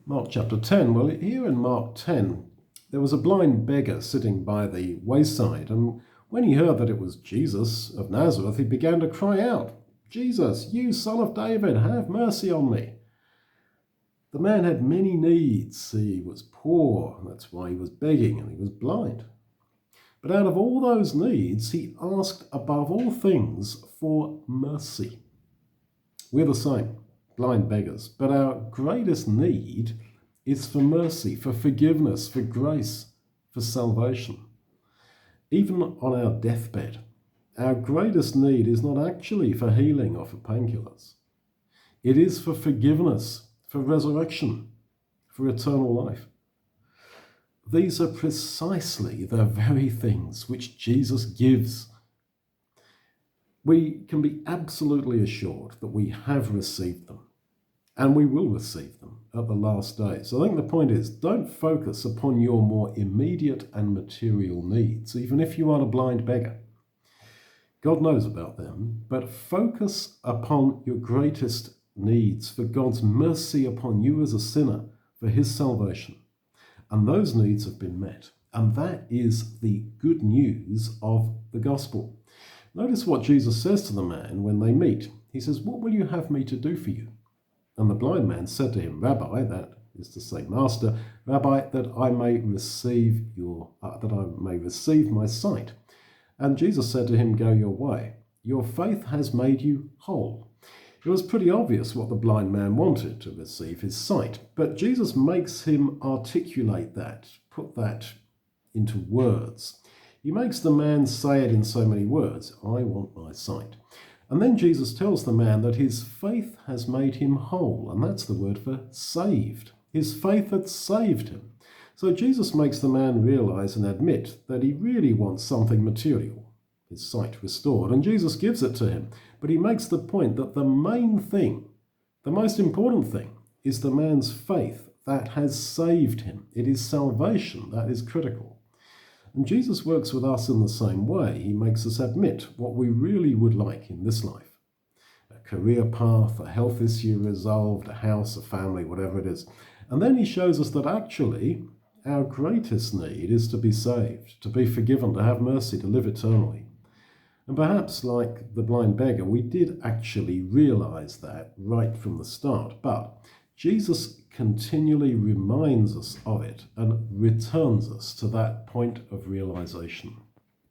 Mark chapter 10. Well, here in Mark 10, there was a blind beggar sitting by the wayside, and when he heard that it was Jesus of Nazareth, he began to cry out, "Jesus, you son of David, have mercy on me." The man had many needs. He was poor, that's why he was begging, and he was blind. But out of all those needs, he asked above all things for mercy. We're the same, blind beggars, but our greatest need is for mercy, for forgiveness, for grace, for salvation. Even on our deathbed, our greatest need is not actually for healing or for painkillers. It is for forgiveness, for resurrection, for eternal life. These are precisely the very things which Jesus gives. We can be absolutely assured that we have received them, and we will receive them at the last day. So I think the point is, don't focus upon your more immediate and material needs, even if you are a blind beggar. God knows about them, but focus upon your greatest needs, for God's mercy upon you as a sinner, for his salvation. And those needs have been met. And that is the good news of the gospel. Notice what Jesus says to the man when they meet. He says, "What will you have me to do for you?" And the blind man said to him, "Rabbi," that is to say, Master, "Rabbi, that I may receive my sight." And Jesus said to him, "Go your way. Your faith has made you whole." It was pretty obvious what the blind man wanted, to receive his sight. But Jesus makes him articulate that, put that into words. He makes the man say it in so many words. I want my sight. And then Jesus tells the man that his faith has made him whole. And that's the word for saved. His faith had saved him. So Jesus makes the man realize and admit that he really wants something material, his sight restored. And Jesus gives it to him. But he makes the point that the main thing, the most important thing, is the man's faith that has saved him. It is salvation that is critical. And Jesus works with us in the same way. He makes us admit what we really would like in this life. A career path, a health issue resolved, a house, a family, whatever it is. And then he shows us that actually our greatest need is to be saved, to be forgiven, to have mercy, to live eternally. And perhaps, like the blind beggar, we did actually realize that right from the start. But Jesus continually reminds us of it and returns us to that point of realization.